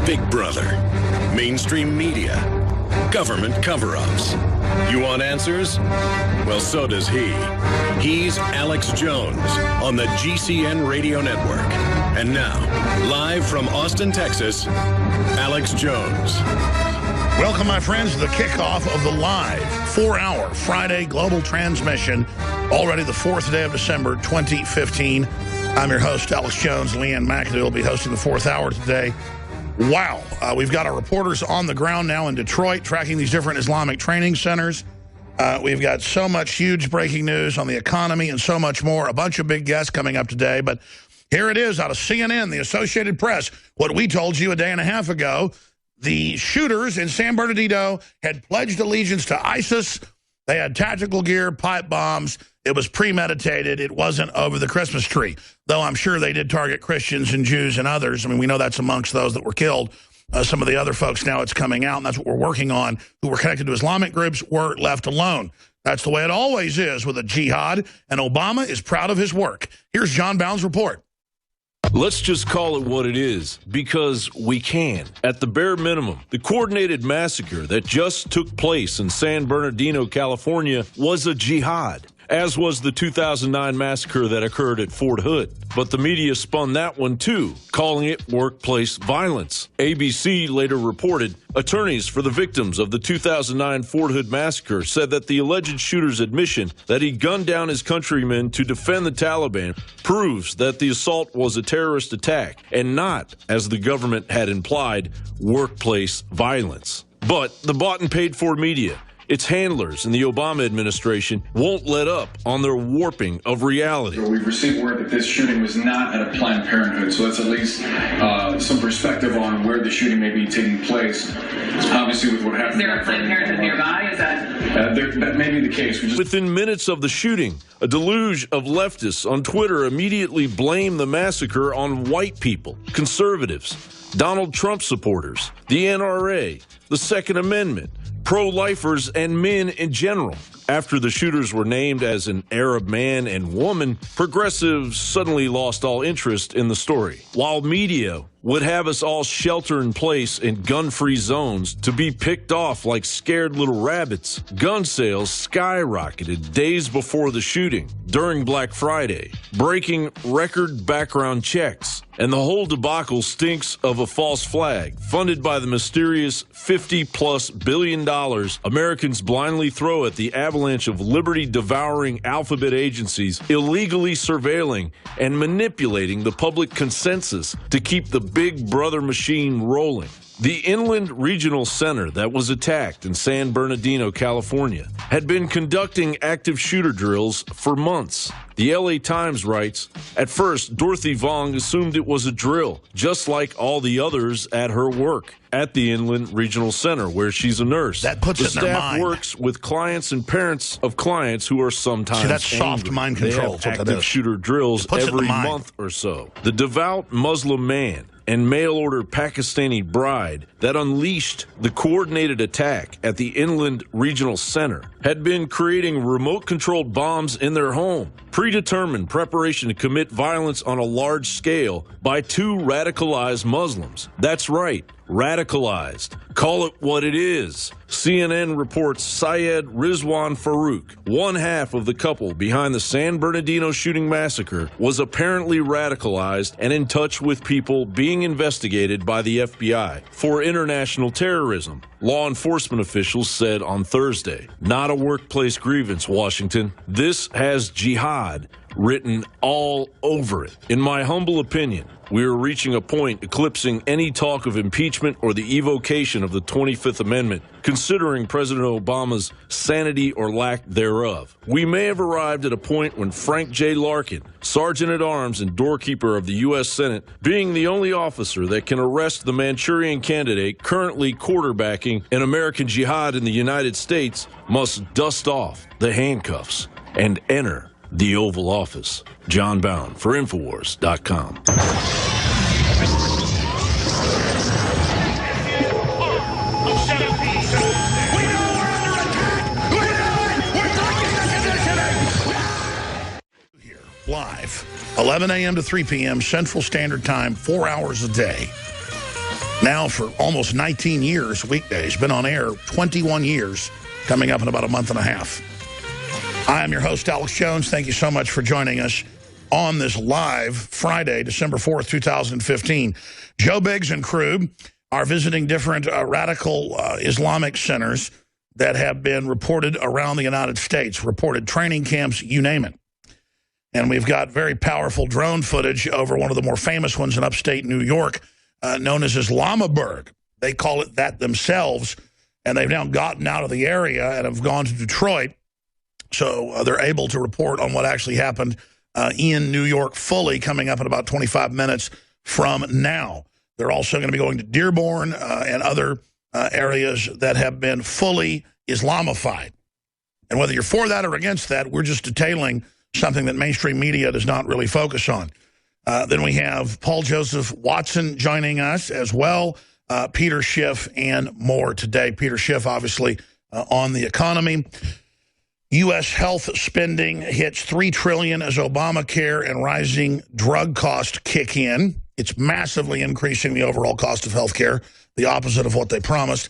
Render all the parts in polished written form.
Big Brother, mainstream media, government cover-ups. You want answers? Well, so does he. He's Alex Jones on the GCN Radio Network. And now, live from Austin, Texas, Alex Jones. Welcome, my friends, to the kickoff of the live 4-hour Friday global transmission, already the 4th day of December, 2015. I'm your host, Alex Jones. Leanne McAdoo will be hosting the 4th hour today. Wow. We've got our reporters on the ground now in Detroit tracking these different Islamic training centers. We've got so much huge breaking news on the economy and so much more. A bunch of big guests coming up today. But here it is out of CNN, the Associated Press. What we told you a day and a half ago, the shooters in San Bernardino had pledged allegiance to ISIS. They had tactical gear, pipe bombs. It was premeditated. It wasn't over the Christmas tree, though I'm sure they did target Christians and Jews and others. I mean, we know that's amongst those that were killed. Some of the other folks now it's coming out, and that's what we're working on, who were connected to Islamic groups were left alone. That's the way it always is with a jihad, and Obama is proud of his work. Here's John Bound's report. Let's just call it what it is, because we can. At the bare minimum, the coordinated massacre that just took place in San Bernardino, California, was a jihad, as was the 2009 massacre that occurred at Fort Hood. But the media spun that one too, calling it workplace violence. ABC later reported attorneys for the victims of the 2009 Fort Hood massacre said that the alleged shooter's admission that he gunned down his countrymen to defend the Taliban proves that the assault was a terrorist attack and not, as the government had implied, workplace violence. But the bought and paid for media, its handlers in the Obama administration, won't let up on their warping of reality. We've received word that this shooting was not at a Planned Parenthood, so that's at least some perspective on where the shooting may be taking place. Obviously, with what happened. Is there a Planned Parenthood nearby? Is that? That may be the case. Within minutes of the shooting, a deluge of leftists on Twitter immediately blamed the massacre on white people, conservatives, Donald Trump supporters, the NRA, the Second Amendment, pro-lifers, and men in general. After the shooters were named as an Arab man and woman, progressives suddenly lost all interest in the story. While media would have us all shelter in place in gun-free zones to be picked off like scared little rabbits, gun sales skyrocketed days before the shooting, during Black Friday, breaking record background checks. And the whole debacle stinks of a false flag, funded by the mysterious $50+ billion Americans blindly throw at the avalanche of liberty-devouring alphabet agencies illegally surveilling and manipulating the public consensus to keep the Big Brother machine rolling. The Inland Regional Center that was attacked in San Bernardino, California, had been conducting active shooter drills for months. The LA Times writes, at first, Dorothy Vong assumed it was a drill, just like all the others at her work at the Inland Regional Center, where she's a nurse. That puts it in their mind. The staff works with clients and parents of clients who are sometimes See, that's angry. soft mind control. They have active shooter drills every month or so. The devout Muslim man and mail-order Pakistani bride that unleashed the coordinated attack at the Inland Regional Center had been creating remote-controlled bombs in their home, predetermined preparation to commit violence on a large scale by two radicalized Muslims. That's right, radicalized. Call it what it is. CNN reports Syed Rizwan Farouk, one half of the couple behind the San Bernardino shooting massacre, was apparently radicalized and in touch with people being investigated by the FBI for international terrorism, law enforcement officials said on Thursday. Not a workplace grievance, Washington. This has jihad written all over it. In my humble opinion, we are reaching a point eclipsing any talk of impeachment or the evocation of the 25th Amendment, considering President Obama's sanity or lack thereof. We may have arrived at a point when Frank J. Larkin, Sergeant-at-Arms and doorkeeper of the U.S. Senate, being the only officer that can arrest the Manchurian candidate currently quarterbacking an American jihad in the United States, must dust off the handcuffs and enter the Oval Office. John Bound for Infowars.com. Live, 11 a.m. to 3 p.m. Central Standard Time, 4 hours a day. now for almost 19 years, weekdays. Been on air 21 years, coming up in about a month and a half. I am your host, Alex Jones. Thank you so much for joining us on this live Friday, December 4th, 2015. Joe Biggs and crew are visiting different radical Islamic centers that have been reported around the United States, reported training camps, you name it. And we've got very powerful drone footage over one of the more famous ones in upstate New York, known as Islamabad. They call it that themselves, and they've now gotten out of the area and have gone to Detroit, so they're able to report on what actually happened in New York fully, coming up in about 25 minutes from now. They're also going to be going to Dearborn and other areas that have been fully Islamified. And whether you're for that or against that, we're just detailing something that mainstream media does not really focus on. Then we have Paul Joseph Watson joining us as well, Peter Schiff, and more today. Peter Schiff, obviously, on the economy. U.S. health spending hits $3 trillion as Obamacare and rising drug costs kick in. It's massively increasing the overall cost of health care, the opposite of what they promised.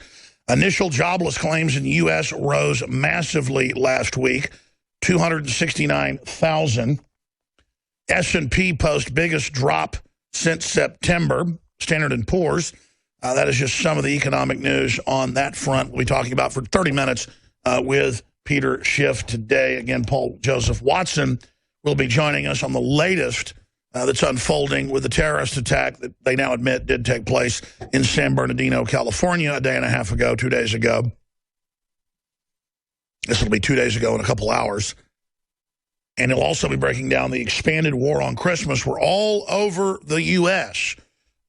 Initial jobless claims in the U.S. rose massively last week, 269,000. S&P post biggest drop since September, Standard & Poor's. That is just some of the economic news on that front. We'll be talking about for 30 minutes with Peter Schiff today. Again, Paul Joseph Watson will be joining us on the latest that's unfolding with the terrorist attack that they now admit did take place in San Bernardino, California, a day and a half ago, 2 days ago. This will be 2 days ago in a couple hours. And he'll also be breaking down the expanded war on Christmas. We're all over the U.S.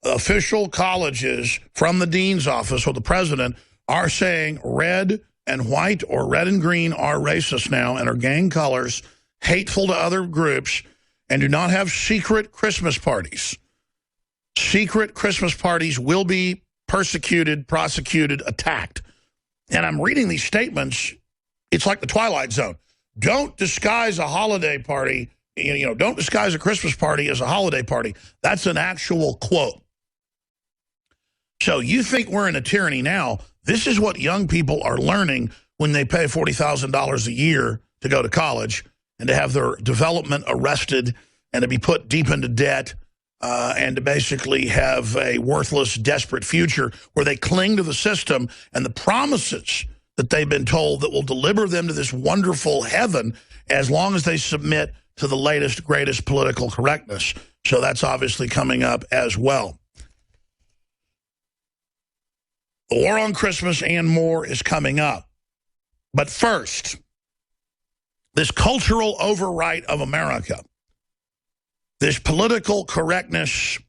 Official colleges from the dean's office or the president are saying red and white or red and green are racist now and are gang colors, hateful to other groups, and do not have secret Christmas parties. Secret Christmas parties will be persecuted, prosecuted, attacked. And I'm reading these statements. It's like the Twilight Zone. Don't disguise a holiday party, don't disguise a Christmas party as a holiday party. That's an actual quote. So you think we're in a tyranny now. This is what young people are learning when they pay $40,000 a year to go to college and to have their development arrested and to be put deep into debt and to basically have a worthless, desperate future where they cling to the system and the promises that they've been told that will deliver them to this wonderful heaven as long as they submit to the latest, greatest political correctness. So that's obviously coming up as well. The war on Christmas and more is coming up. But first, this cultural overwrite of America, this political correctness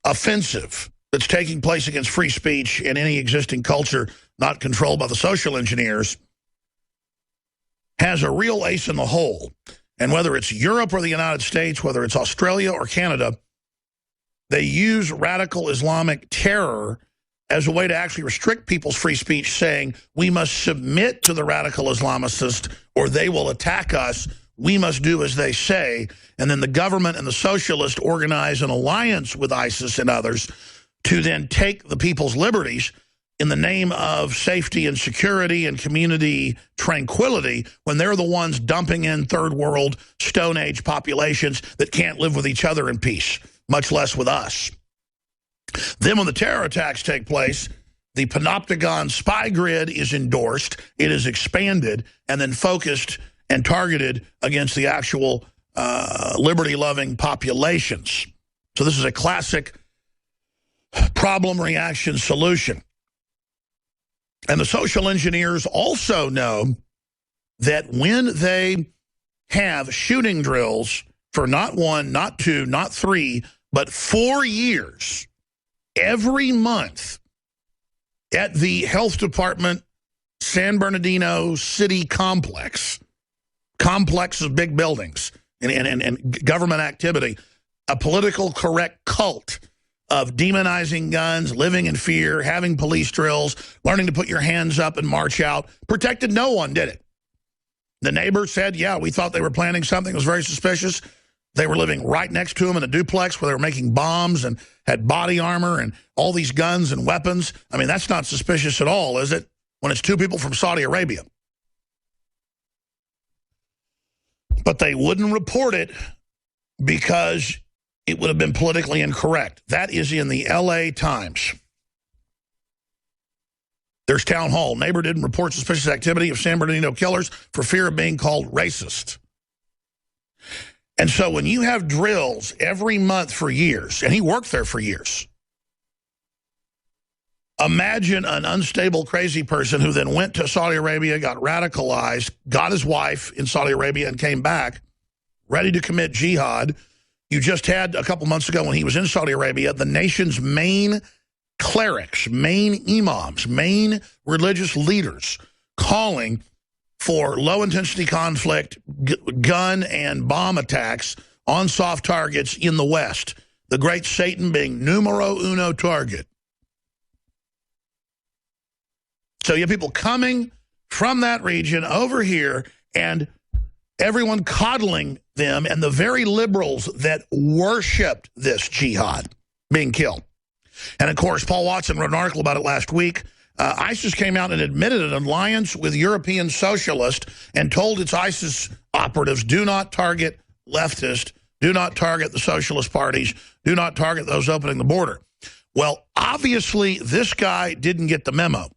offensive that's taking place against free speech in any existing culture not controlled by the social engineers, has a real ace in the hole. And whether it's Europe or the United States, whether it's Australia or Canada, they use radical Islamic terror as a way to actually restrict people's free speech, saying we must submit to the radical Islamicists or they will attack us. We must do as they say. And then the government and the socialists organize an alliance with ISIS and others to then take the people's liberties in the name of safety and security and community tranquility when they're the ones dumping in third world Stone Age populations that can't live with each other in peace, much less with us. Then when the terror attacks take place, the Panopticon spy grid is endorsed, it is expanded, and then focused and targeted against the actual liberty-loving populations. So this is a classic problem, reaction, solution. And the social engineers also know that when they have shooting drills for not one, not two, not three, but 4 years, every month at the health department, San Bernardino City complex of big buildings and government activity, a political correct cult of demonizing guns, living in fear, having police drills, learning to put your hands up and march out, protected no one, did it? The neighbor said, yeah, we thought they were planning something that was very suspicious. They were living right next to him in a duplex where they were making bombs and had body armor and all these guns and weapons. I mean, that's not suspicious at all, is it? When it's two people from Saudi Arabia. But they wouldn't report it because it would have been politically incorrect. That is in the LA Times. There's Town Hall. Neighbor didn't report suspicious activity of San Bernardino killers for fear of being called racist. And so when you have drills every month for years, and he worked there for years, imagine an unstable, crazy person who then went to Saudi Arabia, got radicalized, got his wife in Saudi Arabia, and came back ready to commit jihad. You just had, a couple months ago when he was in Saudi Arabia, the nation's main clerics, main imams, main religious leaders calling for low-intensity conflict, gun and bomb attacks on soft targets in the West. The great Satan being numero uno target. So you have people coming from that region over here and everyone coddling them and the very liberals that worshipped this jihad being killed. And, of course, Paul Watson wrote an article about it last week. ISIS came out and admitted an alliance with European socialists and told its ISIS operatives, do not target leftists, do not target the socialist parties, do not target those opening the border. Well, obviously, this guy didn't get the memo.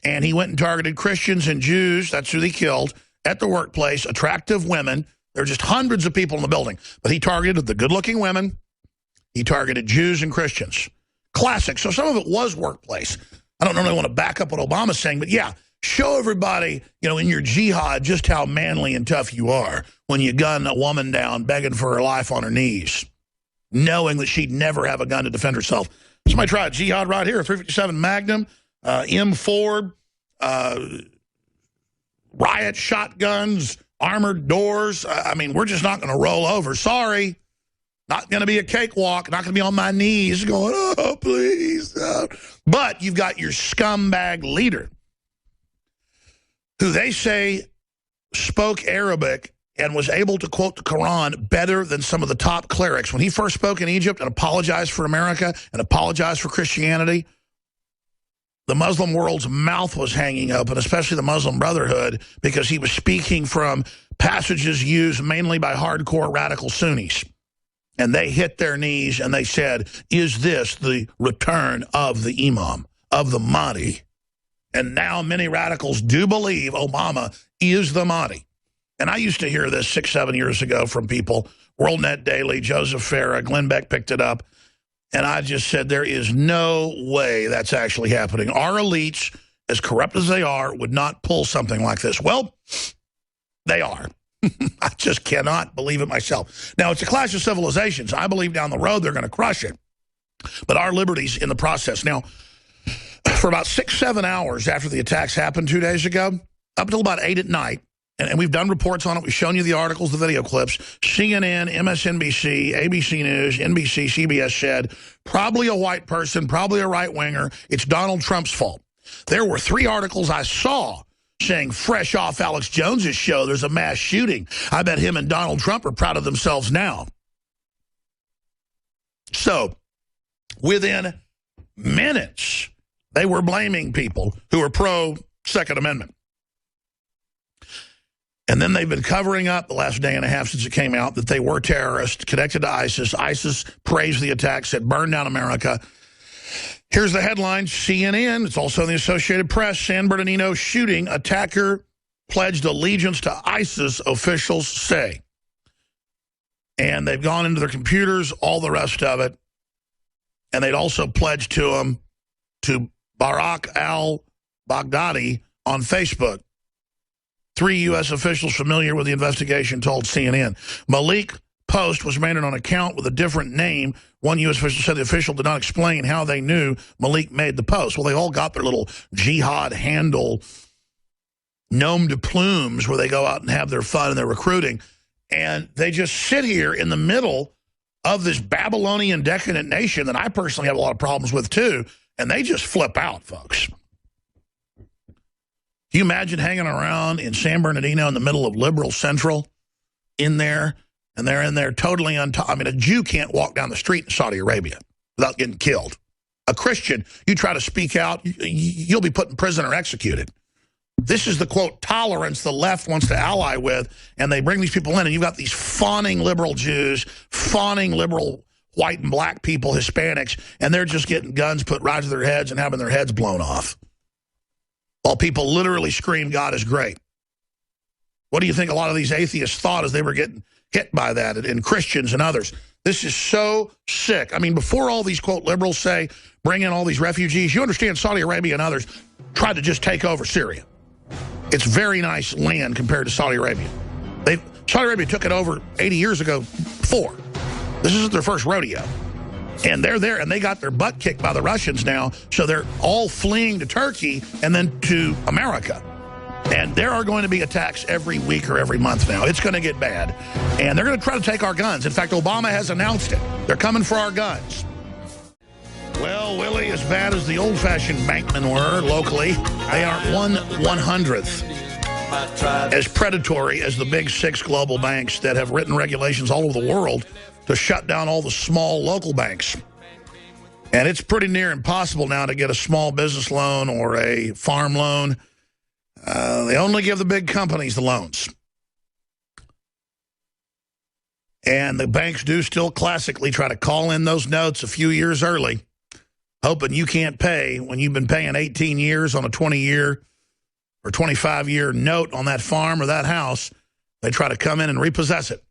And he went and targeted Christians and Jews, that's who they killed, at the workplace, attractive women. There are just hundreds of people in the building. But he targeted the good-looking women. He targeted Jews and Christians. Classic. So some of it was workplace. I don't really want to back up what Obama's saying, but yeah, show everybody, you know, in your jihad just how manly and tough you are when you gun a woman down begging for her life on her knees, knowing that she'd never have a gun to defend herself. Somebody try a jihad right here, a .357 Magnum, M4, riot shotguns, armored doors. I mean, we're just not going to roll over. Sorry. Not going to be a cakewalk. Not going to be on my knees going, oh, please. But you've got your scumbag leader who they say spoke Arabic and was able to quote the Quran better than some of the top clerics. When he first spoke in Egypt and apologized for America and apologized for Christianity, the Muslim world's mouth was hanging open, especially the Muslim Brotherhood, because he was speaking from passages used mainly by hardcore radical Sunnis. And they hit their knees and they said, is this the return of the Imam, of the Mahdi? And now many radicals do believe Obama is the Mahdi. And I used to hear this 6, 7 years ago from people, WorldNet Daily, Joseph Farah, Glenn Beck picked it up. And I just said, there is no way that's actually happening. Our elites, as corrupt as they are, would not pull something like this. Well, they are. I just cannot believe it myself. Now, it's a clash of civilizations. I believe down the road they're going to crush it. But our liberty's in the process. Now, for about 6, 7 hours after the attacks happened 2 days ago, up until about 8 at night, and we've done reports on it. We've shown you the articles, the video clips. CNN, MSNBC, ABC News, NBC, CBS said, probably a white person, probably a right-winger. It's Donald Trump's fault. There were 3 articles I saw saying fresh off Alex Jones's show, there's a mass shooting. I bet him and Donald Trump are proud of themselves now. So, within minutes, they were blaming people who are pro-Second Amendment. And then they've been covering up the last day and a half since it came out that they were terrorists connected to ISIS. ISIS praised the attack, said burn down America. Here's the headline, CNN, it's also in the Associated Press, San Bernardino shooting, attacker pledged allegiance to ISIS, officials say. And they've gone into their computers, all the rest of it, and they'd also pledged to him, to Barack al-Baghdadi on Facebook. 3 U.S. officials familiar with the investigation told CNN. Malik Post was made on an account with a different name. One U.S. official said the official did not explain how they knew Malik made the post. Well, they all got their little jihad handle, nom de plumes, where they go out and have their fun and their recruiting. And they just sit here in the middle of this Babylonian decadent nation that I personally have a lot of problems with too, and they just flip out, folks. Can you imagine hanging around in San Bernardino in the middle of liberal central in there And they're in there totally I mean, a Jew can't walk down the street in Saudi Arabia without getting killed. A Christian, you try to speak out, you'll be put in prison or executed. This is the, quote, tolerance the left wants to ally with, and they bring these people in, and you've got these fawning liberal Jews, fawning liberal white and black people, Hispanics, and they're just getting guns put right to their heads and having their heads blown off. While people literally scream, God is great. What do you think a lot of these atheists thought as they were getting hit by that, and Christians and others? This is so sick. I mean, before all these, quote, liberals say, bring in all these refugees, you understand Saudi Arabia and others tried to just take over Syria. It's very nice land compared to Saudi Arabia. Saudi Arabia took it over 80 years ago before. This isn't their first rodeo. And they're there, and they got their butt kicked by the Russians now, so they're all fleeing to Turkey and then to America. And there are going to be attacks every week or every month now. It's going to get bad. And they're going to try to take our guns. In fact, Obama has announced it. They're coming for our guns. Well, Willie, as bad as the old-fashioned bankmen were locally, they aren't 1/100th as predatory as the big 6 global banks that have written regulations all over the world to shut down all the small local banks. And it's pretty near impossible now to get a small business loan or a farm loan. They only give the big companies the loans. And the banks do still classically try to call in those notes a few years early, hoping you can't pay when you've been paying 18 years on a 20-year or 25-year note on that farm or that house. They try to come in and repossess it.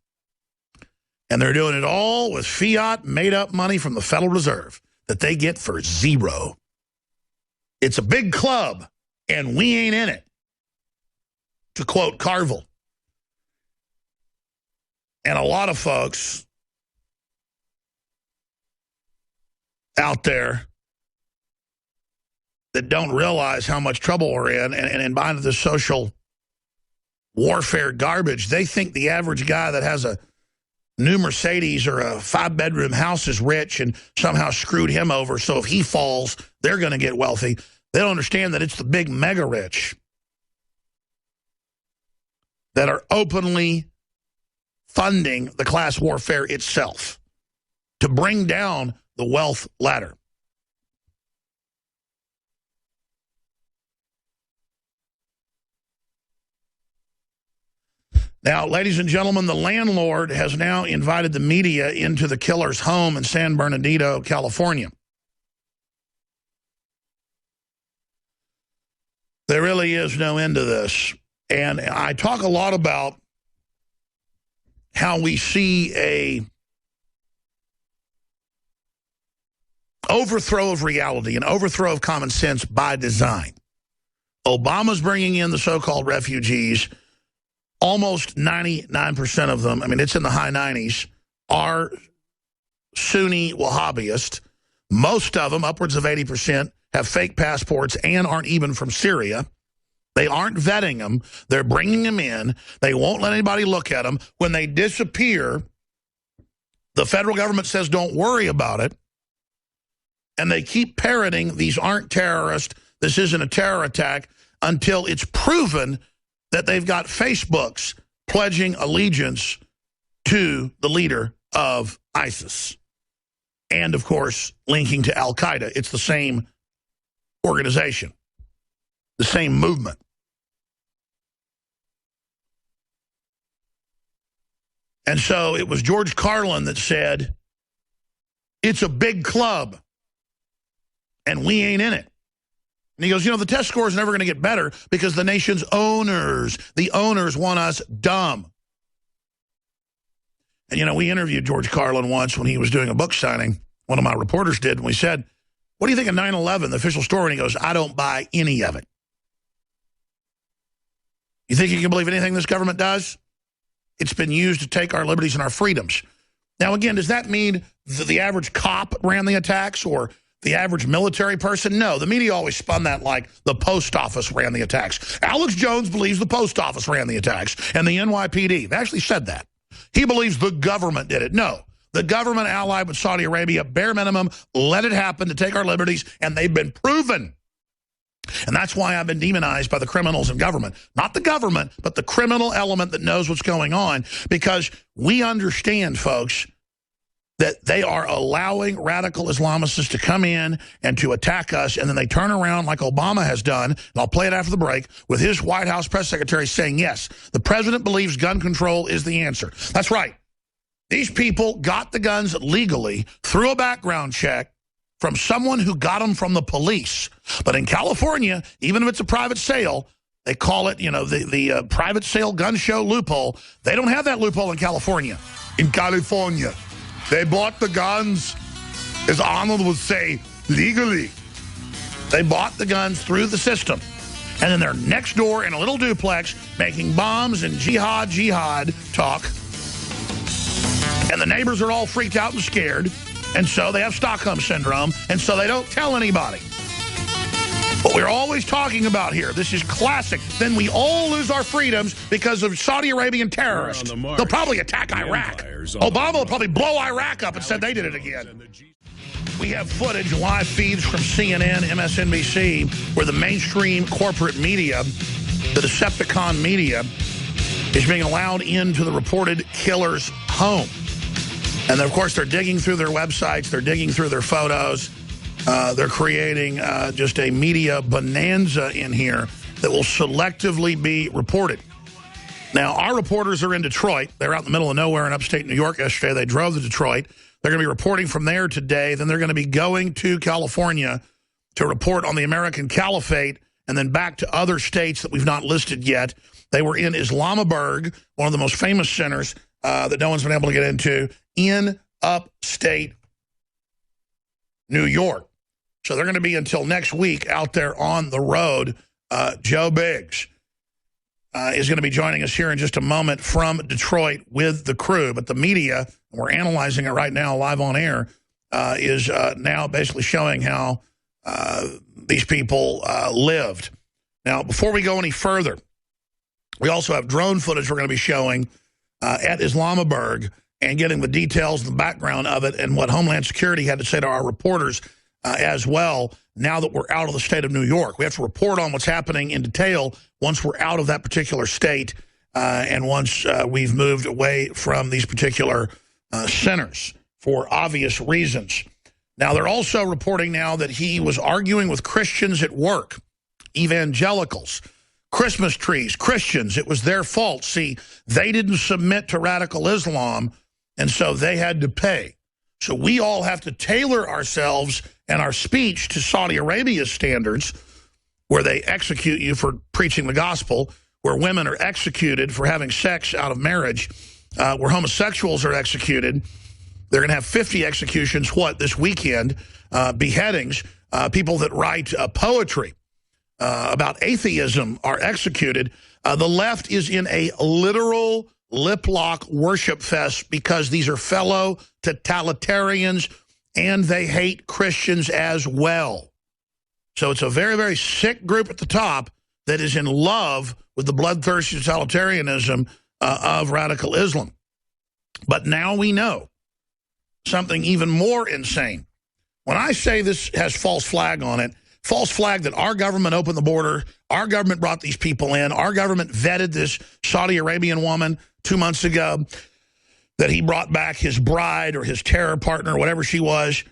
And they're doing it all with fiat made-up money from the Federal Reserve that they get for zero. It's a big club, and we ain't in it, to quote Carville. And a lot of folks out there that don't realize how much trouble we're in and buying this social warfare garbage, they think the average guy that has a new Mercedes or a 5-bedroom house is rich and somehow screwed him over, so if he falls, they're going to get wealthy. They don't understand that it's the big mega rich that are openly funding the class warfare itself to bring down the wealth ladder. Now, ladies and gentlemen, the landlord has now invited the media into the killer's home in San Bernardino, California. There really is no end to this. And I talk a lot about how we see a overthrow of reality, an overthrow of common sense by design. Obama's bringing in the so-called refugees. Almost 99% of them, I mean, it's in the high 90s, are Sunni Wahhabist. Most of them, upwards of 80%, have fake passports and aren't even from Syria. They aren't vetting them. They're bringing them in. They won't let anybody look at them. When they disappear, the federal government says, don't worry about it. And they keep parroting, these aren't terrorists, this isn't a terror attack, until it's proven that they've got Facebooks pledging allegiance to the leader of ISIS. And, of course, linking to Al-Qaeda. It's the same organization, the same movement. And so it was George Carlin that said, it's a big club, and we ain't in it. And he goes, you know, the test score is never going to get better because the nation's owners, the owners want us dumb. And, you know, we interviewed George Carlin once when he was doing a book signing. One of my reporters did, and we said, what do you think of 9/11, the official story? And he goes, I don't buy any of it. You think you can believe anything this government does? It's been used to take our liberties and our freedoms. Now, again, does that mean that the average cop ran the attacks or the average military person? No, the media always spun that like the post office ran the attacks. Alex Jones believes the post office ran the attacks and the NYPD. They actually said that. He believes the government did it. No, the government allied with Saudi Arabia, bare minimum, let it happen to take our liberties, and they've been proven And that's why I've been demonized by the criminals in government. Not the government, but the criminal element that knows what's going on. Because we understand, folks, that they are allowing radical Islamists to come in and to attack us, and then they turn around like Obama has done, and I'll play it after the break, with his White House press secretary saying, yes, the president believes gun control is the answer. That's right. These people got the guns legally through a background check from someone who got them from the police. But in California, even if it's a private sale, they call it, you know, the private sale gun show loophole. They don't have that loophole in California. In California, they bought the guns, as Arnold would say, legally. They bought the guns through the system. And then they're next door in a little duplex making bombs and jihad talk. And the neighbors are all freaked out and scared. And so they have Stockholm Syndrome. And so they don't tell anybody. What we're always talking about here, this is classic. Then we all lose our freedoms because of Saudi Arabian terrorists. They'll probably attack Iraq. Obama will probably blow Iraq up and said they did it again. We have footage, live feeds from CNN, MSNBC, where the mainstream corporate media, the Decepticon media, is being allowed into the reported killer's home. And then, of course, they're digging through their websites. They're digging through their photos. They're creating just a media bonanza in here that will selectively be reported. Now, our reporters are in Detroit. They're out in the middle of nowhere in upstate New York yesterday. They drove to Detroit. They're going to be reporting from there today. Then they're going to be going to California to report on the American Caliphate and then back to other states that we've not listed yet. They were in Islamabad, one of the most famous centers that no one's been able to get into, in upstate New York. So they're going to be until next week out there on the road. Joe Biggs is going to be joining us here in just a moment from Detroit with the crew. But the media, we're analyzing it right now live on air, is now basically showing how these people lived. Now, before we go any further, we also have drone footage we're going to be showing at Islamabad and getting the details and the background of it and what Homeland Security had to say to our reporters as well, now that we're out of the state of New York. We have to report on what's happening in detail once we're out of that particular state and once we've moved away from these particular centers for obvious reasons. Now, they're also reporting now that he was arguing with Christians at work, evangelicals, Christmas trees, Christians. It was their fault. See, they didn't submit to radical Islam, and so they had to pay. So we all have to tailor ourselves and our speech to Saudi Arabia's standards, where they execute you for preaching the gospel, where women are executed for having sex out of marriage, where homosexuals are executed. They're going to have 50 executions, this weekend, beheadings, people that write poetry about atheism are executed. The left is in a literal lip-lock worship fest because these are fellow totalitarians and they hate Christians as well. So it's a very, very sick group at the top that is in love with the bloodthirsty totalitarianism of radical Islam. But now we know something even more insane. When I say this has false flag on it, false flag that our government opened the border, our government brought these people in, our government vetted this Saudi Arabian woman 2 months ago, that he brought back his bride or his terror partner, whatever she was,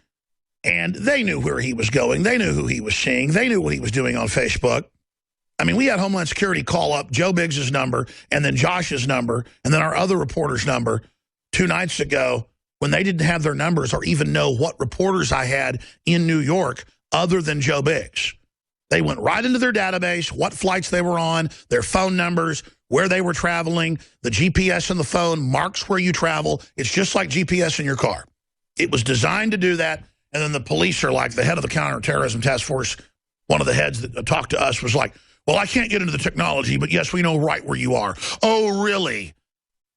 and they knew where he was going. They knew who he was seeing. They knew what he was doing on Facebook. I mean, we had Homeland Security call up Joe Biggs' number and then Josh's number and then our other reporter's number 2 nights ago when they didn't have their numbers or even know what reporters I had in New York other than Joe Biggs. They went right into their database, what flights they were on, their phone numbers, where they were traveling. The GPS in the phone marks where you travel. It's just like GPS in your car. It was designed to do that. And then the police are like, the head of the counterterrorism task force, one of the heads that talked to us was like, well, I can't get into the technology, but yes, we know right where you are. Oh, really?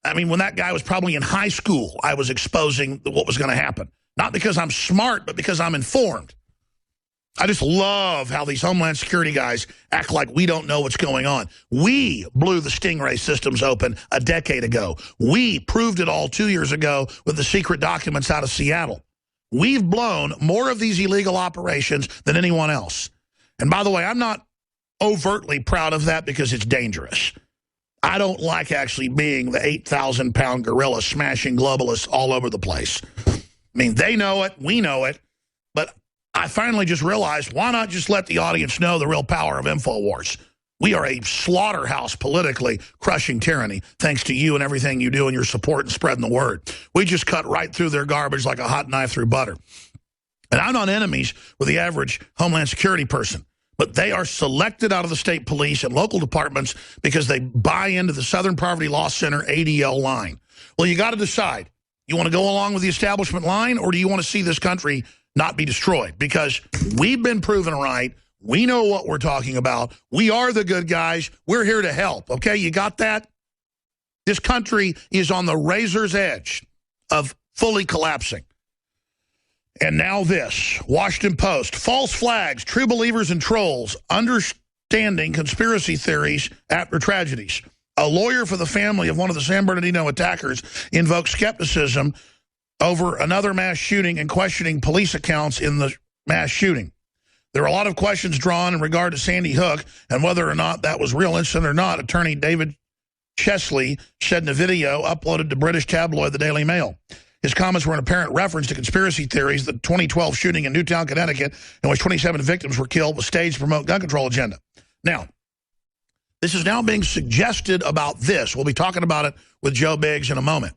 I mean, when that guy was probably in high school, I was exposing what was going to happen. Not because I'm smart, but because I'm informed. I just love how these Homeland Security guys act like we don't know what's going on. We blew the Stingray systems open a decade ago. We proved it all 2 years ago with the secret documents out of Seattle. We've blown more of these illegal operations than anyone else. And by the way, I'm not overtly proud of that because it's dangerous. I don't like actually being the 8,000-pound gorilla smashing globalists all over the place. I mean, they know it, we know it, but I finally just realized, why not just let the audience know the real power of InfoWars? We are a slaughterhouse politically, crushing tyranny, thanks to you and everything you do and your support and spreading the word. We just cut right through their garbage like a hot knife through butter. And I'm not enemies with the average Homeland Security person, but they are selected out of the state police and local departments because they buy into the Southern Poverty Law Center ADL line. Well, you got to decide. You want to go along with the establishment line, or do you want to see this country not be destroyed? Because we've been proven right. We know what we're talking about. We are the good guys. We're here to help, okay? You got that? This country is on the razor's edge of fully collapsing. And now this, Washington Post, false flags, true believers and trolls, understanding conspiracy theories after tragedies. A lawyer for the family of one of the San Bernardino attackers invoked skepticism over another mass shooting and questioning police accounts in the mass shooting. There are a lot of questions drawn in regard to Sandy Hook and whether or not that was real incident or not, attorney David Chesley said in a video uploaded to British tabloid The Daily Mail. His comments were an apparent reference to conspiracy theories that the 2012 shooting in Newtown, Connecticut, in which 27 victims were killed, was staged to promote gun control agenda. Now, this is now being suggested about this. We'll be talking about it with Joe Biggs in a moment.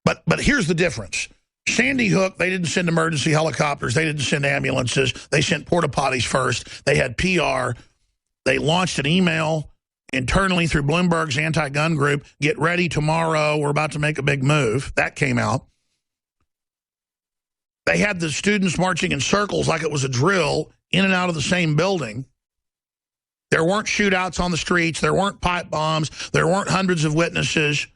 But here's the difference. Sandy Hook, they didn't send emergency helicopters. They didn't send ambulances. They sent porta potties first. They had PR. They launched an email internally through Bloomberg's anti-gun group. Get ready tomorrow. We're about to make a big move. That came out. They had the students marching in circles like it was a drill in and out of the same building. There weren't shootouts on the streets. There weren't pipe bombs. There weren't hundreds of witnesses.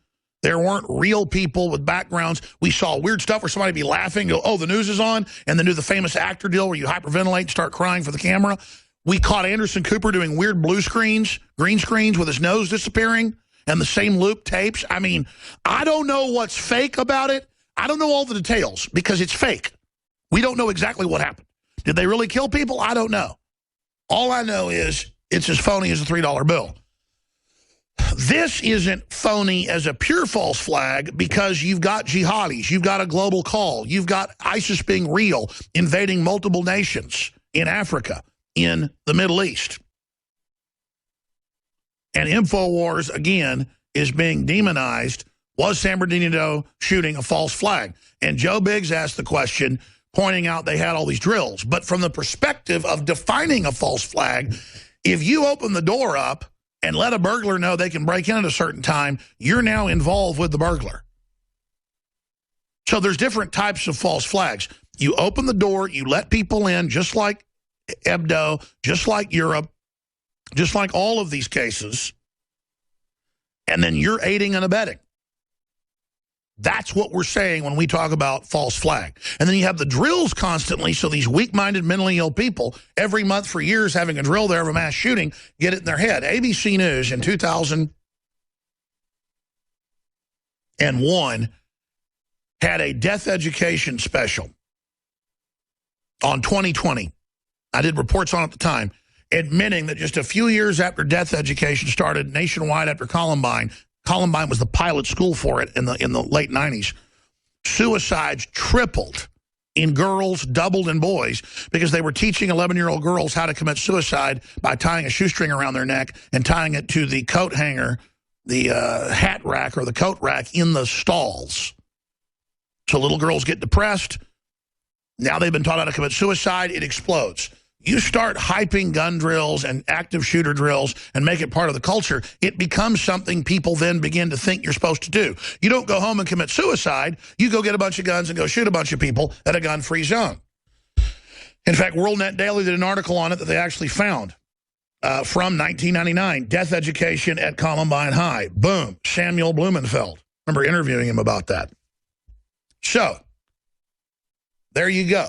There weren't real people with backgrounds. We saw weird stuff where somebody would be laughing, go, oh, the news is on, and then do the famous actor deal where you hyperventilate and start crying for the camera. We caught Anderson Cooper doing weird blue screens, green screens with his nose disappearing and the same loop tapes. I mean, I don't know what's fake about it. I don't know all the details because it's fake. We don't know exactly what happened. Did they really kill people? I don't know. All I know is it's as phony as a $3 bill. This isn't phony as a pure false flag because you've got jihadis, you've got a global call, you've got ISIS being real, invading multiple nations in Africa, in the Middle East. And InfoWars, again, is being demonized. Was San Bernardino shooting a false flag? And Joe Biggs asked the question, pointing out they had all these drills. But from the perspective of defining a false flag, if you open the door up and let a burglar know they can break in at a certain time, you're now involved with the burglar. So there's different types of false flags. You open the door, you let people in, just like Hebdo, just like Europe, just like all of these cases, and then you're aiding and abetting. That's what we're saying when we talk about false flag. And then you have the drills constantly, so these weak-minded, mentally ill people, every month for years having a drill there of a mass shooting, get it in their head. ABC News in 2001 had a death education special on 2020. I did reports on it at the time, admitting that just a few years after death education started nationwide after Columbine was the pilot school for it in the late 90s. Suicides tripled in girls, doubled in boys, because they were teaching 11-year-old girls how to commit suicide by tying a shoestring around their neck and tying it to the coat hanger, the hat rack or the coat rack in the stalls. So little girls get depressed. Now they've been taught how to commit suicide. It explodes. You start hyping gun drills and active shooter drills and make it part of the culture, it becomes something people then begin to think you're supposed to do. You don't go home and commit suicide. You go get a bunch of guns and go shoot a bunch of people at a gun-free zone. In fact, WorldNet Daily did an article on it that they actually found from 1999, Death Education at Columbine High. Boom, Samuel Blumenfeld. Remember interviewing him about that. So, there you go.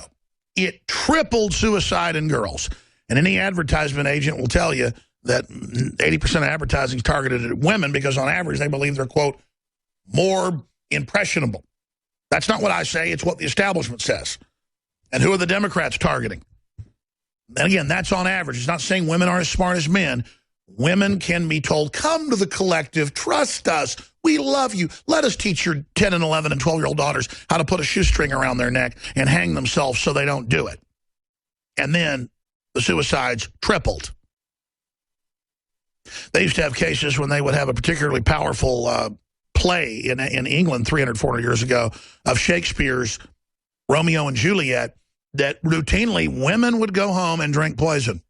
It tripled suicide in girls. And any advertisement agent will tell you that 80% of advertising is targeted at women because on average they believe they're, quote, more impressionable. That's not what I say. It's what the establishment says. And who are the Democrats targeting? And again, that's on average. It's not saying women aren't as smart as men. Women can be told, come to the collective, trust us, we love you. Let us teach your 10 and 11 and 12-year-old daughters how to put a shoestring around their neck and hang themselves so they don't do it. And then the suicides tripled. They used to have cases when they would have a particularly powerful play in England 300, 400 years ago of Shakespeare's Romeo and Juliet, that routinely women would go home and drink poison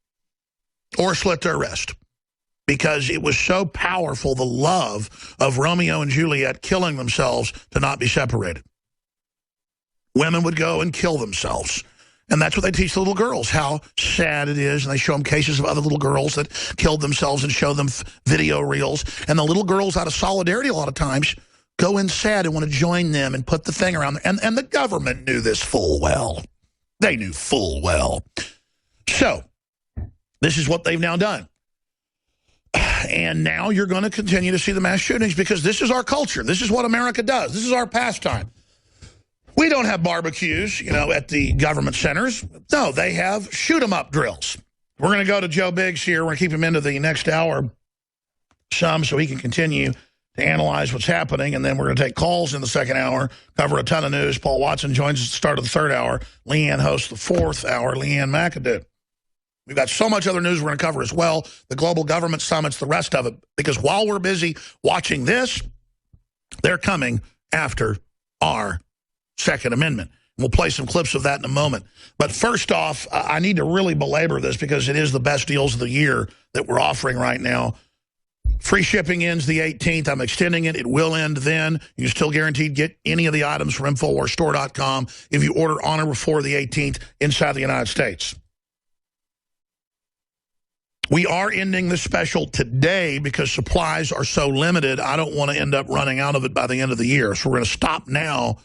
or slit their wrist because it was so powerful, the love of Romeo and Juliet killing themselves to not be separated. Women would go and kill themselves. And that's what they teach the little girls, how sad it is. And they show them cases of other little girls that killed themselves and show them video reels. And the little girls, out of solidarity a lot of times, go in sad and want to join them and put the thing around there. And the government knew this full well. They knew full well. So, this is what they've now done. And now you're going to continue to see the mass shootings because this is our culture. This is what America does. This is our pastime. We don't have barbecues, you know, at the government centers. No, they have shoot-'em-up drills. We're going to go to Joe Biggs here. We're going to keep him into the next hour some so he can continue to analyze what's happening, and then we're going to take calls in the second hour, cover a ton of news. Paul Watson joins us at the start of the third hour. Leanne hosts the fourth hour, Leanne McAdoo. We've got so much other news we're going to cover as well, the global government summits, the rest of it, because while we're busy watching this, they're coming after our Second Amendment. We'll play some clips of that in a moment. But first off, I need to really belabor this because it is the best deals of the year that we're offering right now. Free shipping ends the 18th. I'm extending it. It will end then. You still guaranteed get any of the items from InfoWarsStore.com if you order on or before the 18th inside the United States. We are ending this special today because supplies are so limited. I don't want to end up running out of it by the end of the year. So we're going to stop now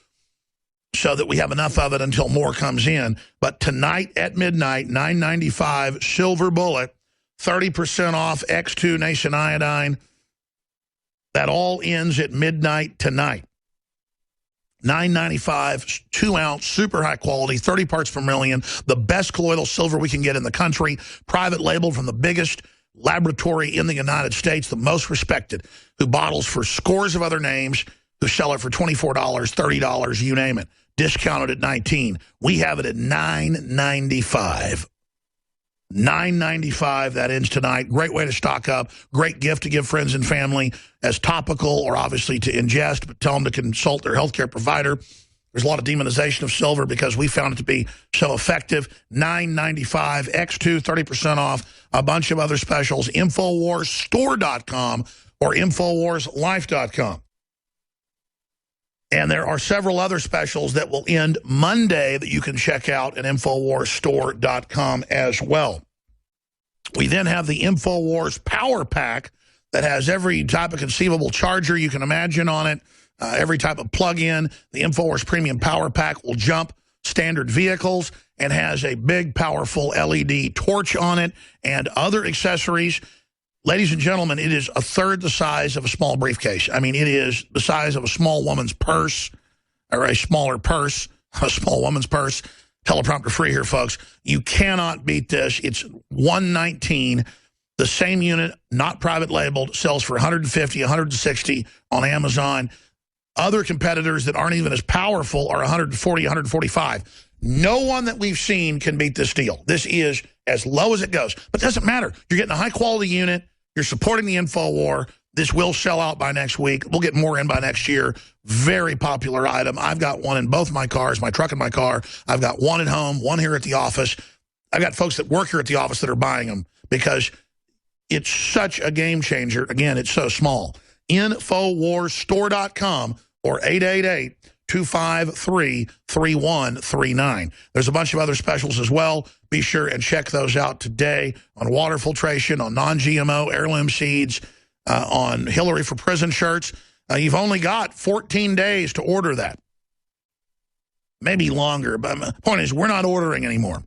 so that we have enough of it until more comes in. But tonight at midnight, $9.95 Silver Bullet, 30% off X2 Nation Iodine. That all ends at midnight tonight. $9.95, 2-ounce, super high quality, 30 parts per million, the best colloidal silver we can get in the country, private labeled from the biggest laboratory in the United States, the most respected, who bottles for scores of other names, who sell it for $24, $30, you name it. Discounted at $19. We have it at $9.95. $9.95, that ends tonight. Great way to stock up. Great gift to give friends and family as topical or obviously to ingest, but tell them to consult their healthcare provider. There's a lot of demonization of silver because we found it to be so effective. $9.95, X2, 30% off, a bunch of other specials. InfoWarsStore.com or InfoWarsLife.com. And there are several other specials that will end Monday that you can check out at InfoWarsStore.com as well. We then have the InfoWars Power Pack that has every type of conceivable charger you can imagine on it, every type of plug-in. The InfoWars Premium Power Pack will jump standard vehicles and has a big, powerful LED torch on it and other accessories. Ladies and gentlemen, it is a third the size of a small briefcase. I mean, it is the size of a small woman's purse, or a smaller purse, a small woman's purse. Teleprompter free here, folks. You cannot beat this. It's $119. The same unit, not private labeled, sells for $150, $160 on Amazon. Other competitors that aren't even as powerful are $140, $145. No one that we've seen can beat this deal. This is as low as it goes. But it doesn't matter. You're getting a high-quality unit. You're supporting the InfoWar. This will sell out by next week. We'll get more in by next year. Very popular item. I've got one in both my cars, my truck and my car. I've got one at home, one here at the office. I've got folks that work here at the office that are buying them because it's such a game changer. Again, it's so small. InfoWarsStore.com or 888-253-3139. There's a bunch of other specials as well. Be sure and check those out today on water filtration, on non-GMO heirloom seeds, on Hillary for Prison shirts. You've only got 14 days to order that. Maybe longer, but my point is we're not ordering anymore.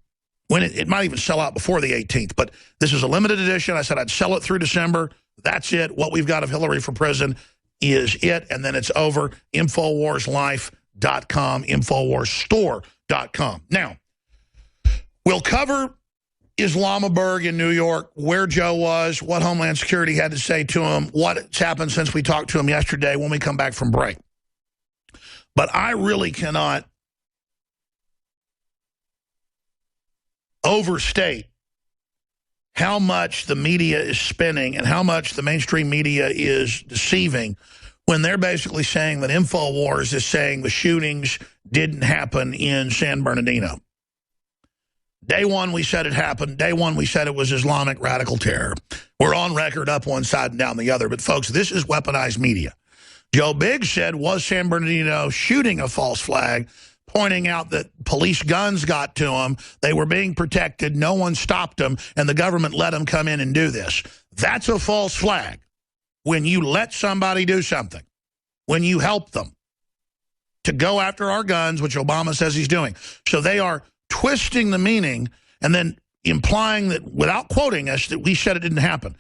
When it might even sell out before the 18th, but this is a limited edition. I said I'd sell it through December. That's it. What we've got of Hillary for Prison is it, and then it's over. InfoWarsLife.com, InfoWarsStore.com. Now, we'll cover Islamabad in New York, where Joe was, what Homeland Security had to say to him, what's happened since we talked to him yesterday when we come back from break. But I really cannot overstate how much the media is spinning and how much the mainstream media is deceiving when they're basically saying that InfoWars is saying the shootings didn't happen in San Bernardino. Day one, we said it happened. Day one, we said it was Islamic radical terror. We're on record up one side and down the other. But, folks, this is weaponized media. Joe Biggs said, was San Bernardino shooting a false flag, pointing out that police guns got to them, they were being protected, no one stopped them, and the government let them come in and do this. That's a false flag. When you let somebody do something, when you help them to go after our guns, which Obama says he's doing. So they are twisting the meaning and then implying that, without quoting us, that we said it didn't happen.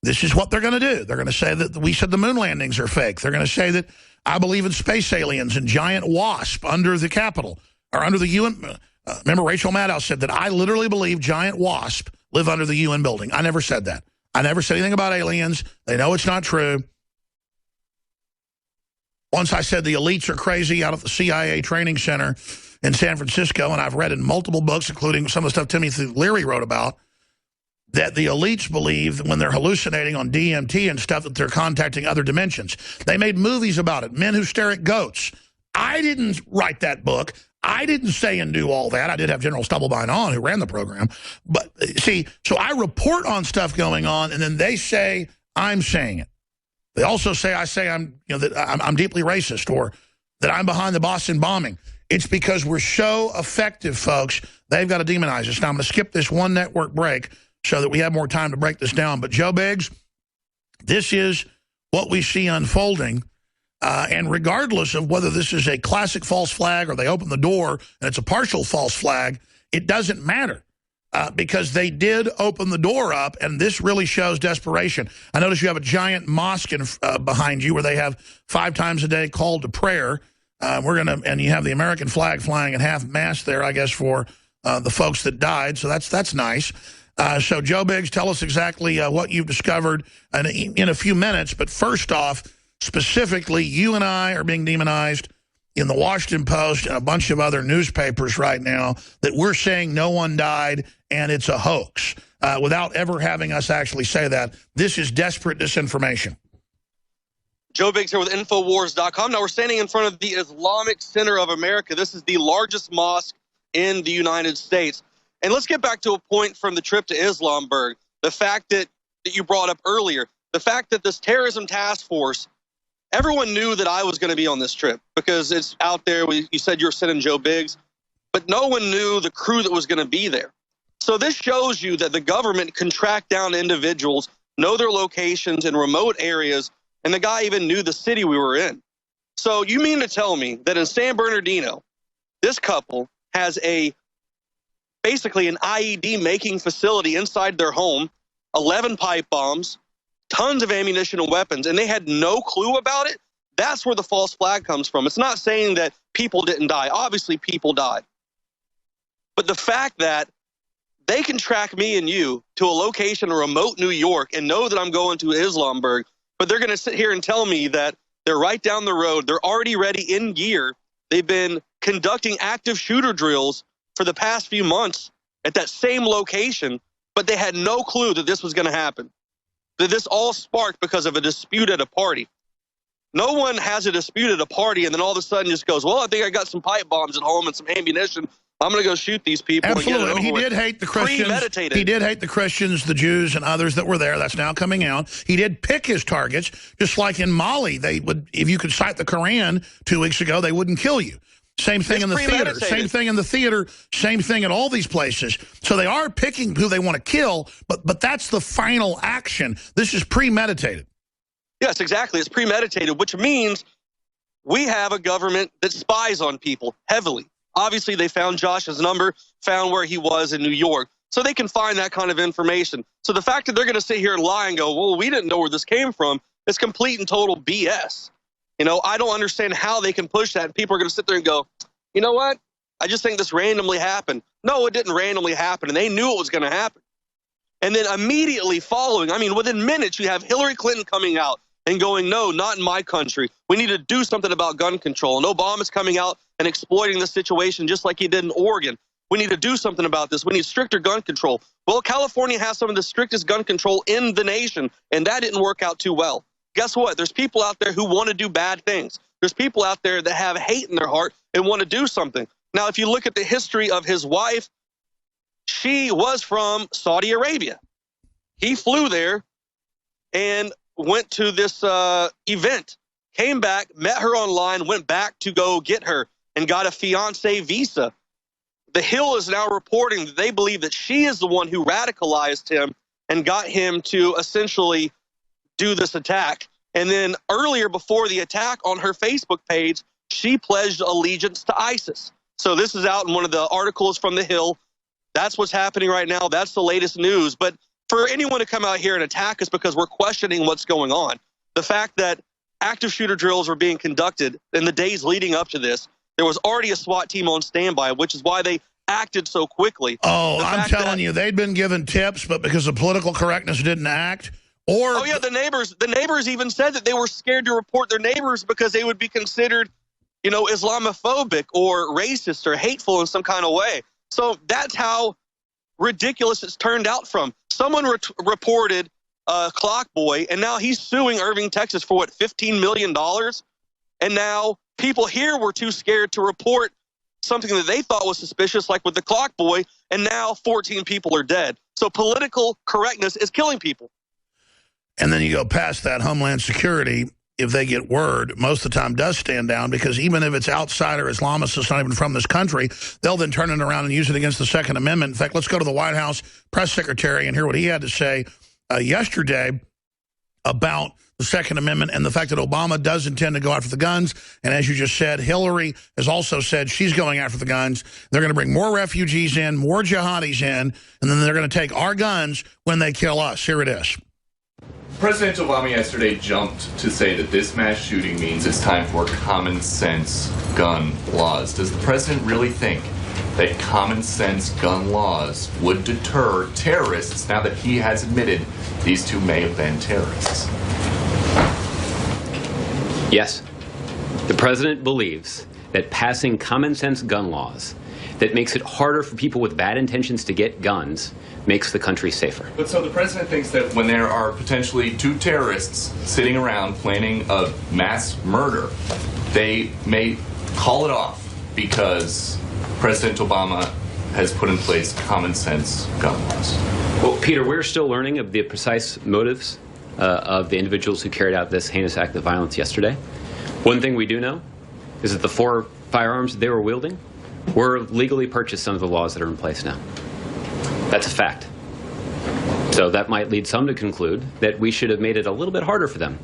This is what they're going to do. They're going to say that we said the moon landings are fake. They're going to say that I believe in space aliens and giant wasp under the Capitol or under the UN. Remember, Rachel Maddow said that I literally believe giant wasp live under the UN building. I never said that. I never said anything about aliens. They know it's not true. Once I said the elites are crazy out of the CIA training center in San Francisco, and I've read in multiple books, including some of the stuff Timothy Leary wrote about, that the elites believe that when they're hallucinating on DMT and stuff that they're contacting other dimensions. They made movies about it, Men Who Stare at Goats. I didn't write that book. I didn't say and do all that. I did have General Stubblebine on, who ran the program. But, see, so I report on stuff going on, and then they say I'm saying it. They also say I'm deeply racist, or that I'm behind the Boston bombing. It's because we're so effective, folks, they've got to demonize us. Now, I'm going to skip this one network break so that we have more time to break this down. But, Joe Biggs, this is what we see unfolding. And regardless of whether this is a classic false flag or they open the door and it's a partial false flag, it doesn't matter. Because they did open the door up, and this really shows desperation. I notice you have a giant mosque behind you where they have 5 times a day call to prayer. And you have the American flag flying at half-mast there, I guess, for the folks that died. So that's nice. So, Joe Biggs, tell us exactly what you've discovered in a few minutes. But first off, specifically, you and I are being demonized in the Washington Post and a bunch of other newspapers right now that we're saying no one died and it's a hoax without ever having us actually say that. This is desperate disinformation. Joe Biggs here with Infowars.com. Now we're standing in front of the Islamic Center of America. This is the largest mosque in the United States. And let's get back to a point from the trip to Islamabad. The fact that you brought up earlier, the fact that this terrorism task force, everyone knew that I was going to be on this trip because it's out there. You said you're sending Joe Biggs, but no one knew the crew that was going to be there. So this shows you that the government can track down individuals, know their locations in remote areas, and the guy even knew the city we were in. So you mean to tell me that in San Bernardino, this couple has basically an IED making facility inside their home, 11 pipe bombs, tons of ammunition and weapons, and they had no clue about it? That's where the false flag comes from. It's not saying that people didn't die. Obviously, people died. But the fact that they can track me and you to a location in remote New York and know that I'm going to Islamabad, but they're going to sit here and tell me that they're right down the road. They're already ready in gear. They've been conducting active shooter drills for the past few months at that same location, but they had no clue that this was going to happen. That this all sparked because of a dispute at a party. No one has a dispute at a party and then all of a sudden just goes, well, I think I got some pipe bombs at home and some ammunition. I'm going to go shoot these people. Absolutely. And he did hate the Christians. Premeditated. He did hate the Christians, the Jews, and others that were there. That's now coming out. He did pick his targets, just like in Mali. They would, if you could cite the Quran 2 weeks ago, they wouldn't kill you. Same thing in the theater. Same thing in the theater. Same thing at all these places. So they are picking who they want to kill, but that's the final action. This is premeditated. Yes, exactly. It's premeditated, which means we have a government that spies on people heavily. Obviously, they found Josh's number, found where he was in New York. So they can find that kind of information. So the fact that they're going to sit here and lie and go, well, we didn't know where this came from, is complete and total BS. You know, I don't understand how they can push that. And people are going to sit there and go, you know what? I just think this randomly happened. No, it didn't randomly happen, and they knew it was going to happen. And then immediately following, within minutes, you have Hillary Clinton coming out and going, no, not in my country. We need to do something about gun control. And Obama's coming out and exploiting the situation just like he did in Oregon. We need to do something about this. We need stricter gun control. Well, California has some of the strictest gun control in the nation, and that didn't work out too well. Guess what? There's people out there who want to do bad things. There's people out there that have hate in their heart and want to do something. Now, if you look at the history of his wife, she was from Saudi Arabia. He flew there and went to this event, came back, met her online, went back to go get her, and got a fiancé visa. The Hill is now reporting that they believe that she is the one who radicalized him and got him to essentially do this attack. And then earlier, before the attack, on her Facebook page, she pledged allegiance to ISIS. So this is out in one of the articles from The Hill. That's what's happening right now. That's the latest news. But for anyone to come out here and attack us because we're questioning what's going on, the fact that active shooter drills were being conducted in the days leading up to this, there was already a SWAT team on standby, which is why they acted so quickly. Oh, I'm telling you, they'd been given tips, but because of political correctness didn't act. Or oh, yeah, the neighbors even said that they were scared to report their neighbors because they would be considered, Islamophobic or racist or hateful in some kind of way. So that's how ridiculous it's turned out from. Someone reported Clockboy, and now he's suing Irving, Texas for, $15 million? And now people here were too scared to report something that they thought was suspicious, like with the Clockboy, and now 14 people are dead. So political correctness is killing people. And then you go past that, Homeland Security, if they get word, most of the time does stand down, because even if it's outsider Islamists that's not even from this country, they'll then turn it around and use it against the Second Amendment. In fact, let's go to the White House press secretary and hear what he had to say yesterday about the Second Amendment and the fact that Obama does intend to go after the guns. And as you just said, Hillary has also said she's going after the guns. They're going to bring more refugees in, more jihadis in, and then they're going to take our guns when they kill us. Here it is. President Obama yesterday jumped to say that this mass shooting means it's time for common sense gun laws. Does the president really think that common sense gun laws would deter terrorists now that he has admitted these two may have been terrorists? Yes. The president believes that passing common sense gun laws that makes it harder for people with bad intentions to get guns makes the country safer. But so the president thinks that when there are potentially two terrorists sitting around planning a mass murder, they may call it off because President Obama has put in place common sense gun laws. Well, Peter, we're still learning of the precise motives of the individuals who carried out this heinous act of violence yesterday. One thing we do know is that the 4 firearms they were wielding were legally purchased under the laws that are in place now. That's a fact. So that might lead some to conclude that we should have made it a little bit harder for them.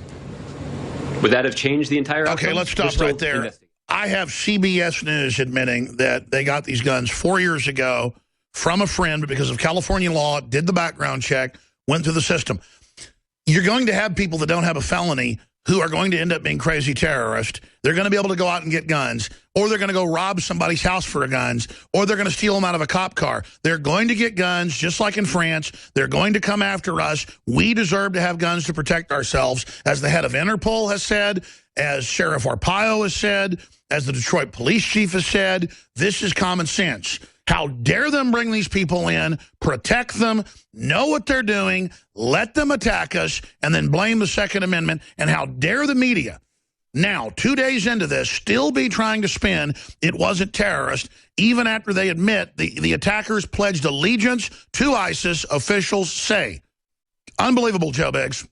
Would that have changed the entire outcome? Okay, let's stop right there. I have CBS News admitting that they got these guns 4 years ago from a friend, but because of California law, did the background check, went through the system. You're going to have people that don't have a felony who are going to end up being crazy terrorists. They're going to be able to go out and get guns, or they're going to go rob somebody's house for guns, or they're going to steal them out of a cop car. They're going to get guns, just like in France. They're going to come after us. We deserve to have guns to protect ourselves, as the head of Interpol has said, as Sheriff Arpaio has said, as the Detroit police chief has said. This is common sense. How dare them bring these people in, protect them, know what they're doing, let them attack us, and then blame the Second Amendment. And how dare the media now, 2 days into this, still be trying to spin it wasn't terrorist, even after they admit the attackers pledged allegiance to ISIS, officials say. Unbelievable, Joe Biggs.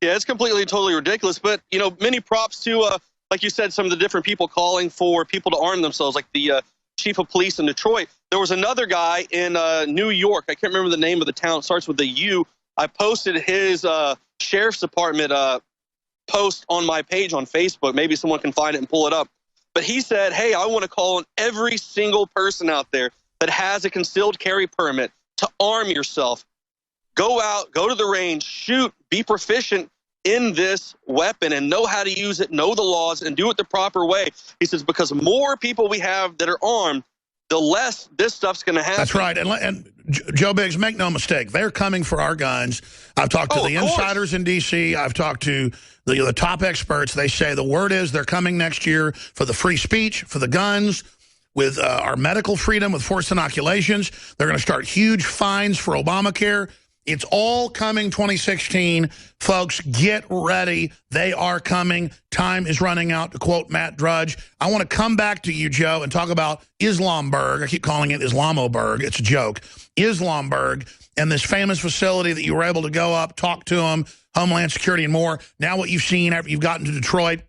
Yeah, it's completely, totally ridiculous. But, many props to, like you said, some of the different people calling for people to arm themselves, like the chief of police in Detroit. There was another guy in New York. I can't remember the name of the town. It starts with a U. I posted his sheriff's department post on my page on Facebook. Maybe someone can find it and pull it up. But he said, hey, I want to call on every single person out there that has a concealed carry permit to arm yourself. Go out, go to the range, shoot, be proficient in this weapon and know how to use it, know the laws, and do it the proper way. He says, because more people we have that are armed, the less this stuff's going to happen. That's right. And Joe Biggs, make no mistake, they're coming for our guns. I've talked to the insiders in D.C. I've talked to the top experts. They say the word is they're coming next year for the free speech, for the guns, with our medical freedom, with forced inoculations. They're going to start huge fines for Obamacare. It's all coming 2016. Folks, get ready. They are coming. Time is running out, to quote Matt Drudge. I want to come back to you, Joe, and talk about Islamberg. I keep calling it Islamoberg. It's a joke. Islamberg and this famous facility that you were able to go up, talk to them, Homeland Security and more. Now what you've seen after you've gotten to Detroit,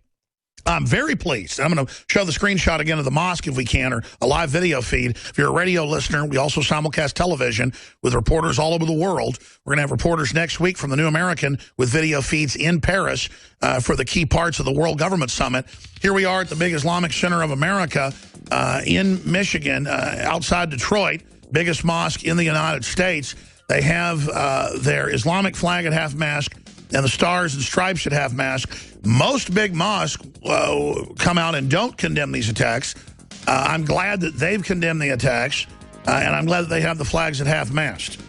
I'm very pleased. I'm going to show the screenshot again of the mosque if we can, or a live video feed. If you're a radio listener, we also simulcast television with reporters all over the world. We're going to have reporters next week from the New American with video feeds in Paris for the key parts of the World Government Summit. Here we are at the big Islamic Center of America in Michigan, outside Detroit, biggest mosque in the United States. They have their Islamic flag at half-mast and the stars and stripes at half-mast. Most big mosques come out and don't condemn these attacks. I'm glad that they've condemned the attacks, and I'm glad that they have the flags at half-mast.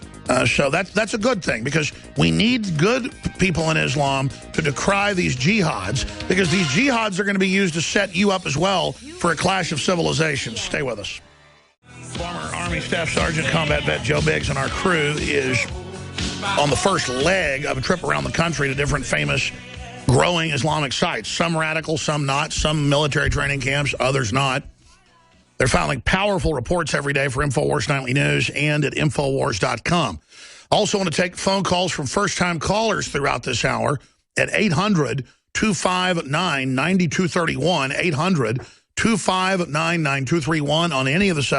So that's a good thing, because we need good people in Islam to decry these jihads, because these jihads are going to be used to set you up as well for a clash of civilizations. Stay with us. Former Army Staff Sergeant Combat Vet Joe Biggs and our crew is on the first leg of a trip around the country to different famous growing Islamic sites. Some radical, some not. Some military training camps, others not. They're filing powerful reports every day for InfoWars Nightly News and at Infowars.com. Also want to take phone calls from first-time callers throughout this hour at 800-259-9231, 800-259-9231 on any of the subjects.